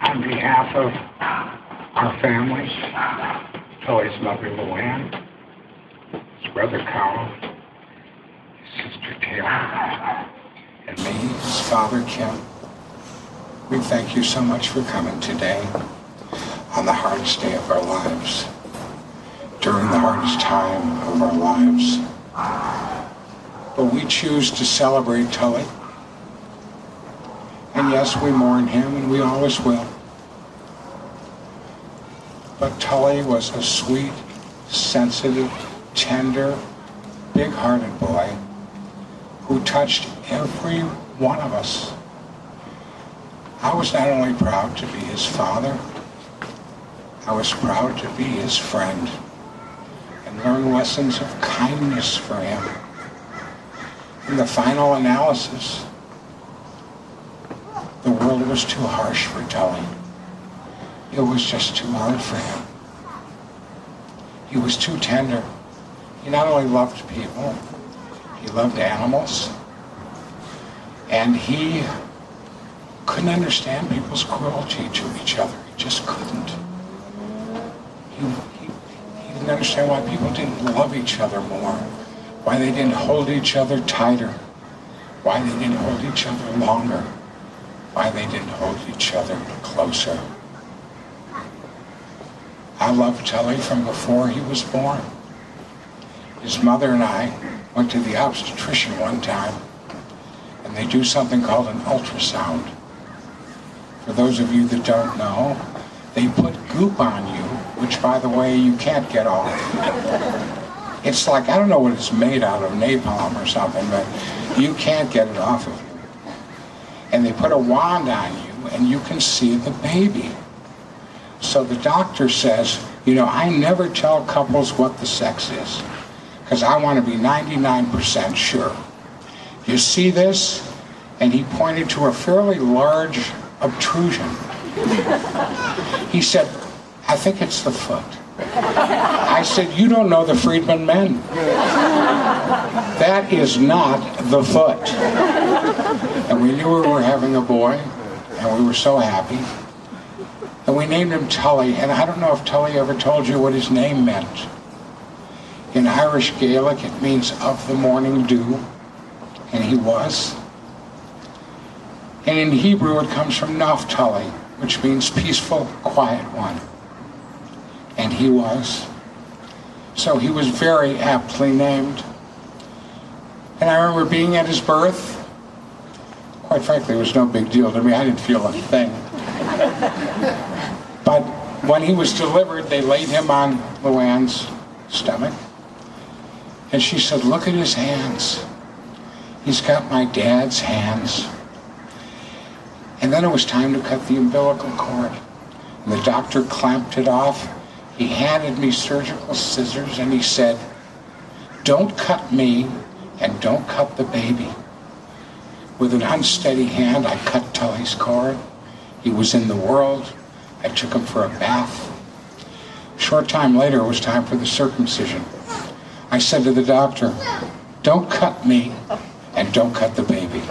On behalf of our family, Tully's mother Luann, his brother Carl, his sister Taylor, and me, his father Kim, we thank you so much for coming today on the hardest day of our lives, during the hardest time of our lives. But we choose to celebrate Tully. And yes, we mourn him, and we always will. But Tully was a sweet, sensitive, tender, big-hearted boy who touched every one of us. I was not only proud to be his father, I was proud to be his friend and learn lessons of kindness for him. In the final analysis, the world was too harsh for Tully. It was just too hard for him. He was too tender. He not only loved people, he loved animals, and he couldn't understand people's cruelty to each other. He just couldn't. He didn't understand why people didn't love each other more, why they didn't hold each other tighter, why they didn't hold each other longer, why they didn't hold each other closer. I loved Tully from before he was born. His mother and I went to the obstetrician one time, and they do something called an ultrasound. For those of you that don't know, they put goop on you, which, by the way, you can't get off. It's like, I don't know what it's made out of, napalm or something, but you can't get it off of you. And they put a wand on you, and you can see the baby. So the doctor says, you know, I never tell couples what the sex is, because I want to be 99% sure. You see this? And he pointed to a fairly large obtrusion. He said, I think it's the foot. I said, you don't know the Friedman men. That is not the foot. And we knew we were having a boy, and we were so happy. And we named him Tully, and I don't know if Tully ever told you what his name meant. In Irish Gaelic, it means of the morning dew, and he was. And in Hebrew, it comes from Naphtali, which means peaceful, quiet one. And he was. So he was very aptly named. And I remember being at his birth. Quite frankly, it was no big deal to me. I didn't feel a thing. But when he was delivered, they laid him on Luann's stomach. And she said, look at his hands. He's got my dad's hands. And then it was time to cut the umbilical cord. And the doctor clamped it off. He handed me surgical scissors and he said, don't cut me and don't cut the baby. With an unsteady hand, I cut Tully's cord. He was in the world. I took him for a bath. A short time later, it was time for the circumcision. I said to the doctor, don't cut me and don't cut the baby.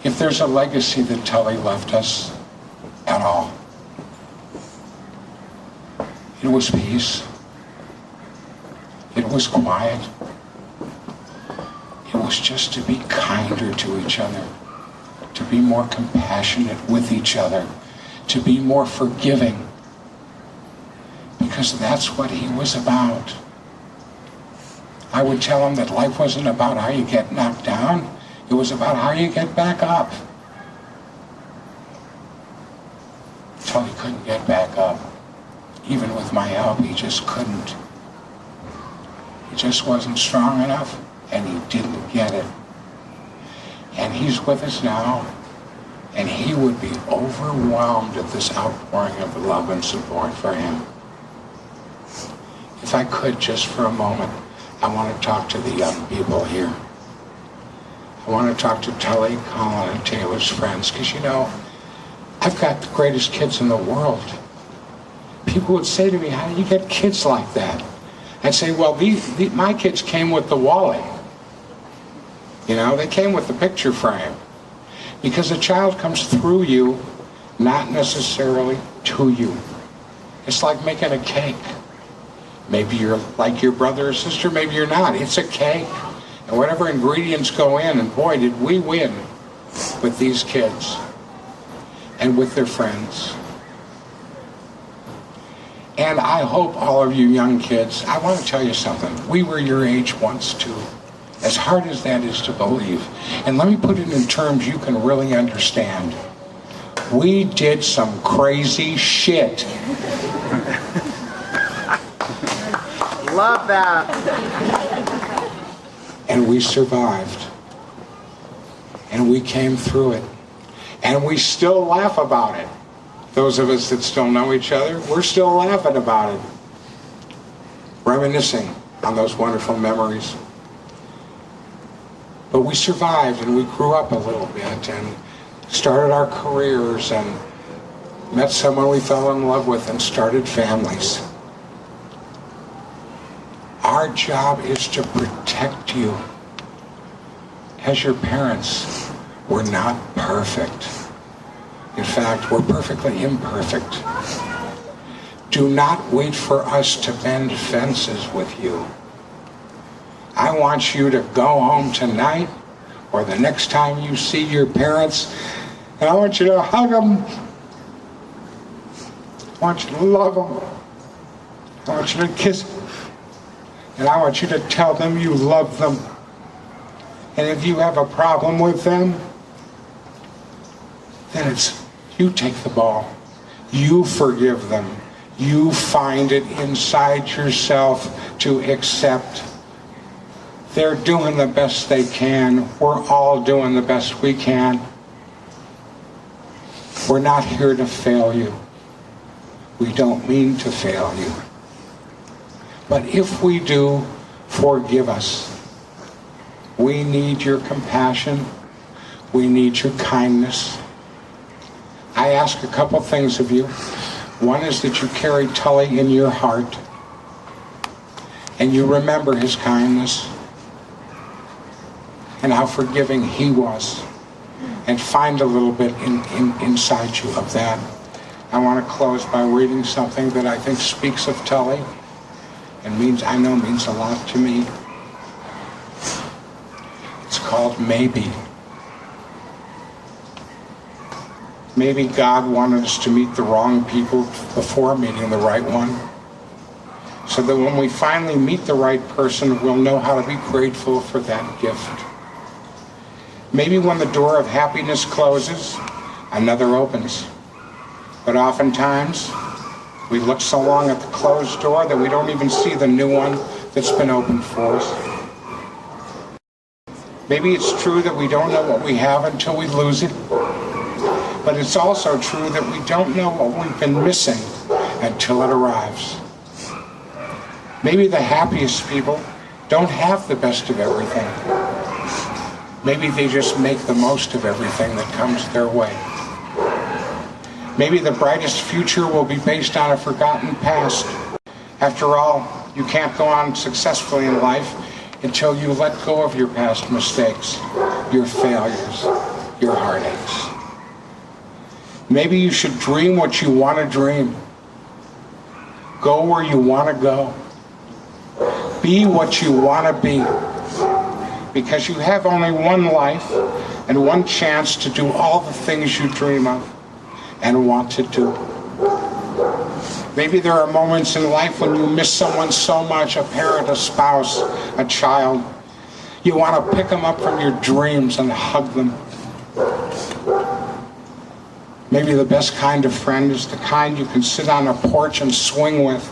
If there's a legacy that Tully left us at all, it was peace. It was quiet. It was just to be kinder to each other, to be more compassionate with each other, to be more forgiving, because that's what he was about. I would tell him that life wasn't about how you get knocked down, it was about how you get back up. Tully couldn't get back up. Even with my help, he just couldn't. He just wasn't strong enough, and he didn't get it. And he's with us now, and he would be overwhelmed at this outpouring of love and support for him. If I could, just for a moment, I want to talk to the young people here. I want to talk to Tully, Colin, and Taylor's friends, because, you know, I've got the greatest kids in the world. People would say to me, how do you get kids like that? I'd say, well, my kids came with the Wally. You know, they came with the picture frame. Because a child comes through you, not necessarily to you. It's like making a cake. Maybe you're like your brother or sister, maybe you're not. It's a cake. And whatever ingredients go in, and boy, did we win with these kids and with their friends. And I hope all of you young kids, I want to tell you something. We were your age once too. As hard as that is to believe. And let me put it in terms you can really understand. We did some crazy shit. Love that. And we survived. And we came through it. And we still laugh about it. Those of us that still know each other, we're still laughing about it. Reminiscing on those wonderful memories. But we survived and we grew up a little bit and started our careers and met someone we fell in love with and started families. Our job is to protect you. As your parents, we're not perfect. In fact, we're perfectly imperfect. Do not wait for us to mend fences with you. I want you to go home tonight or the next time you see your parents, and I want you to hug them. I want you to love them. I want you to kiss them. And I want you to tell them you love them. And if you have a problem with them, then it's you take the ball. You forgive them. You find it inside yourself to accept. They're doing the best they can. We're all doing the best we can. We're not here to fail you. We don't mean to fail you. But if we do, forgive us. We need your compassion. We need your kindness. I ask a couple things of you. One is that you carry Tully in your heart and you remember his kindness and how forgiving he was, and find a little bit inside you of that. I want to close by reading something that I think speaks of Tully and means a lot to me. It's called Maybe. Maybe God wanted us to meet the wrong people before meeting the right one, so that when we finally meet the right person, we'll know how to be grateful for that gift. Maybe when the door of happiness closes, another opens. But oftentimes, we look so long at the closed door that we don't even see the new one that's been opened for us. Maybe it's true that we don't know what we have until we lose it. But it's also true that we don't know what we've been missing until it arrives. Maybe the happiest people don't have the best of everything. Maybe they just make the most of everything that comes their way. Maybe the brightest future will be based on a forgotten past. After all, you can't go on successfully in life until you let go of your past mistakes, your failures, your heartaches. Maybe you should dream what you want to dream. Go where you want to go. Be what you want to be. Because you have only one life and one chance to do all the things you dream of and want to do. Maybe there are moments in life when you miss someone so much, a parent, a spouse, a child. You want to pick them up from your dreams and hug them. Maybe the best kind of friend is the kind you can sit on a porch and swing with,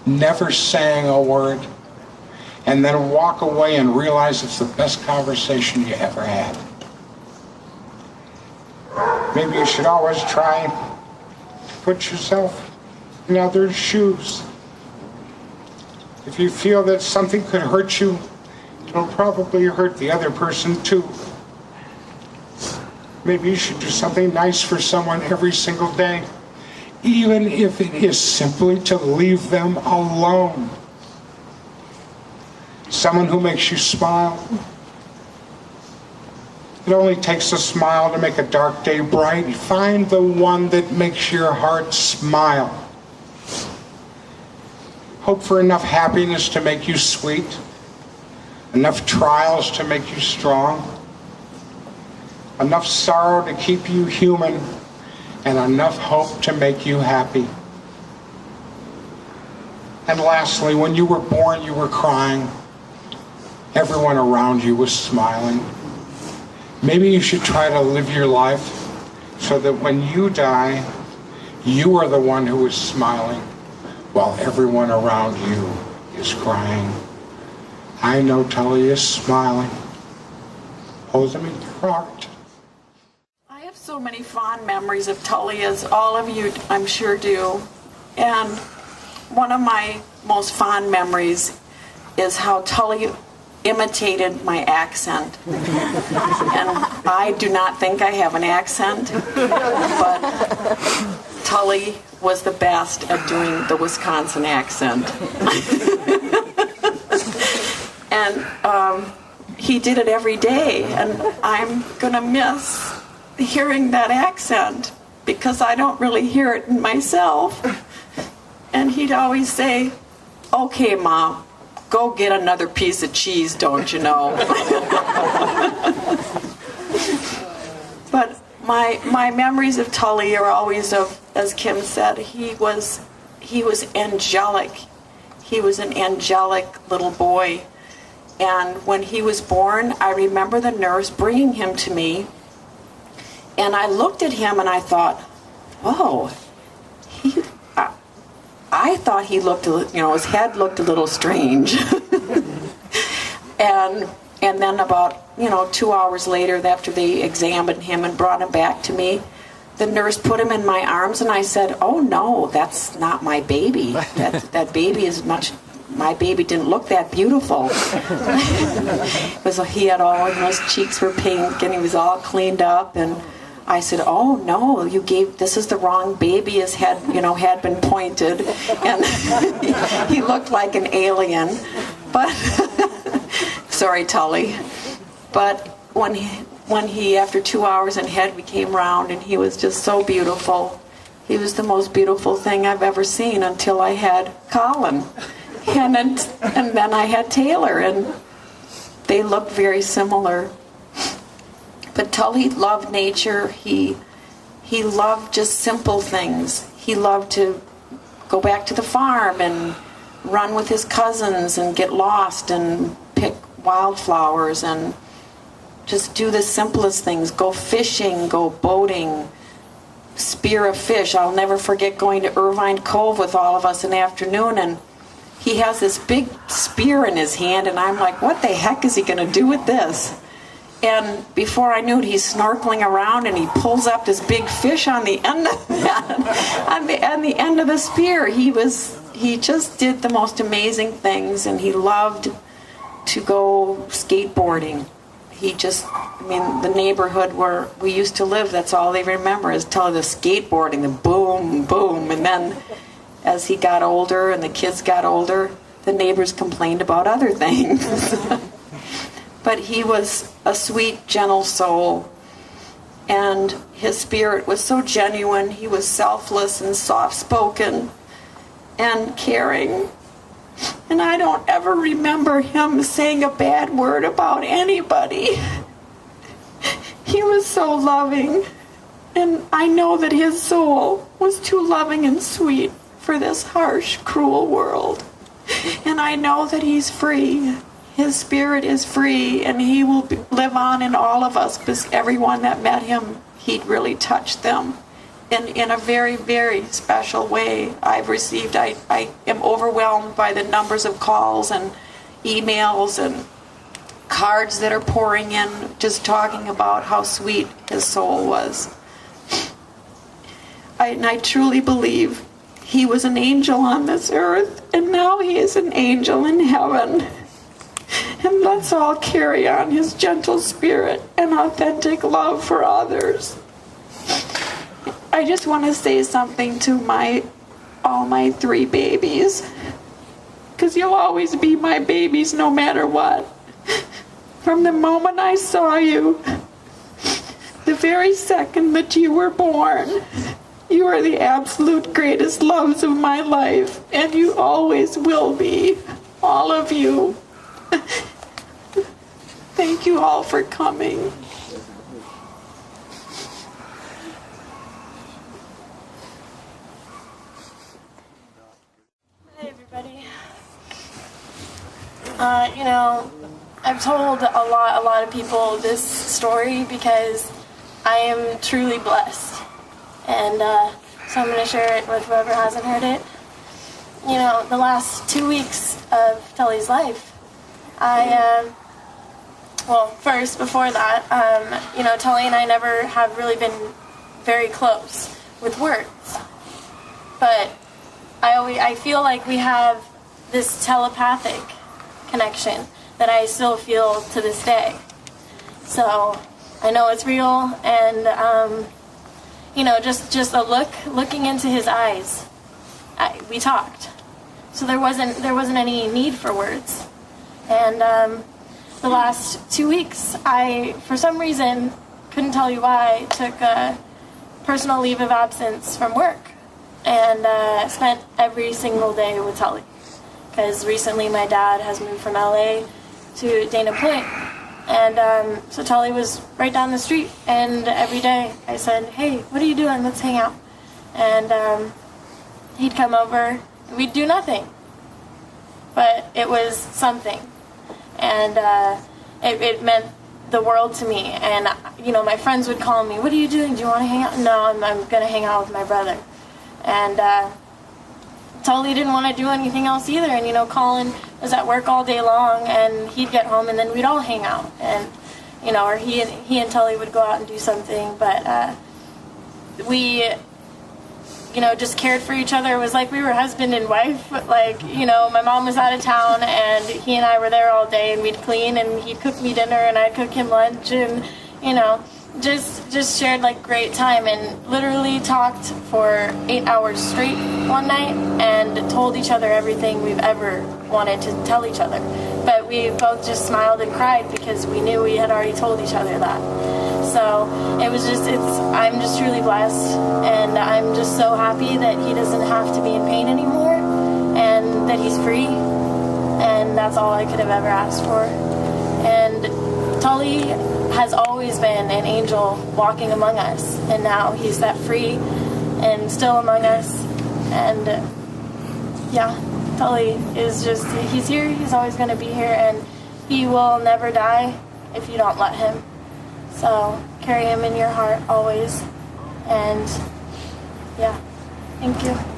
never saying a word, and then walk away and realize it's the best conversation you ever had. Maybe you should always try to put yourself in others' shoes. If you feel that something could hurt you, it'll probably hurt the other person too. Maybe you should do something nice for someone every single day, even if it is simply to leave them alone. Someone who makes you smile, It only takes a smile to make a dark day bright. Find the one that makes your heart smile. Hope for enough happiness to make you sweet, enough trials to make you strong, enough sorrow to keep you human, and enough hope to make you happy. And lastly, when you were born, you were crying. Everyone around you was smiling. Maybe you should try to live your life so that when you die, you are the one who is smiling while everyone around you is crying. I know Tully is smiling. Hold them in your heart. I have so many fond memories of Tully, as all of you I'm sure do. And one of my most fond memories is how Tully imitated my accent. And I do not think I have an accent, but Tully was the best at doing the Wisconsin accent. And he did it every day, and I'm gonna miss hearing that accent because I don't really hear it in myself. And he'd always say, "Okay, Mom, go get another piece of cheese, don't you know?" But my memories of Tully are always of, as Kim said, he was angelic. He was an angelic little boy. And when he was born, I remember the nurse bringing him to me, and I looked at him and I thought, whoa, I thought he looked, his head looked a little strange. and then about, 2 hours later, after they examined him and brought him back to me, the nurse put him in my arms, and I said, "Oh no, that's not my baby. That baby is much. My baby didn't look that beautiful." He had all, his cheeks were pink, and he was all cleaned up, and I said, "Oh no, this is the wrong baby. His head, had been pointed," and he looked like an alien. But sorry, Tully. But when he, after 2 hours in head, we came round, and he was just so beautiful. He was the most beautiful thing I've ever seen until I had Colin, and then I had Taylor, and they looked very similar. But Tully loved nature. He loved just simple things. He loved to go back to the farm and run with his cousins and get lost and pick wildflowers and just do the simplest things. Go fishing, go boating, spear a fish. I'll never forget going to Irvine Cove with all of us in the afternoon, and he has this big spear in his hand, and I'm like, what the heck is he going to do with this? And before I knew it, he's snorkeling around, and he pulls up this big fish on the end of that, on the end of the spear. He just did the most amazing things, and he loved to go skateboarding. The neighborhood where we used to live, that's all they remember is the skateboarding, the boom, boom. And then as he got older and the kids got older, the neighbors complained about other things. But he was a sweet, gentle soul, and his spirit was so genuine. He was selfless and soft-spoken and caring. And I don't ever remember him saying a bad word about anybody. He was so loving, and I know that his soul was too loving and sweet for this harsh, cruel world. And I know that he's free. His spirit is free, and he will live on in all of us, because everyone that met him, he'd really touched them in a very, very special way. I am overwhelmed by the numbers of calls and emails and cards that are pouring in, just talking about how sweet his soul was. I truly believe he was an angel on this earth, and now he is an angel in heaven. And let's all carry on his gentle spirit and authentic love for others. I just want to say something to all my 3 babies, because you'll always be my babies no matter what. From the moment I saw you, very second that you were born. You are the absolute greatest loves of my life, and you always will be. All of you. Thank you all for coming. Hi, everybody. I've told a lot of people this story because I am truly blessed. And so I'm going to share it with whoever hasn't heard it. The last 2 weeks of Tully's life, first, before that, Tully and I never have really been very close with words. But I feel like we have this telepathic connection that I still feel to this day. So I know it's real, and just looking into his eyes, we talked. So there wasn't any need for words. And the last 2 weeks, I, for some reason, couldn't tell you why, took a personal leave of absence from work and spent every single day with Tully. Because recently my dad has moved from LA to Dana Point. And so Tully was right down the street, and every day I said, "Hey, what are you doing? Let's hang out." And he'd come over, and we'd do nothing. But it was something. And it meant the world to me. And, my friends would call me, "What are you doing? Do you want to hang out?" "No, I'm going to hang out with my brother." And Tully didn't want to do anything else either. And, Colin was at work all day long, and he'd get home, and then we'd all hang out. And, or he and Tully would go out and do something. But we, just cared for each other. It was like we were husband and wife. Like, my mom was out of town, and he and I were there all day, and we'd clean, and he'd cook me dinner, and I'd cook him lunch, and, just shared like great time, and literally talked for 8 hours straight one night and told each other everything we've ever wanted to tell each other. But we both just smiled and cried because we knew we had already told each other that. So I'm just truly blessed, and I'm just so happy that he doesn't have to be in pain anymore, and that he's free, and that's all I could have ever asked for. And Tully has always been an angel walking among us, and now he's set free and still among us. And Tully is he's here, he's always going to be here, and he will never die if you don't let him. So carry him in your heart always. And thank you.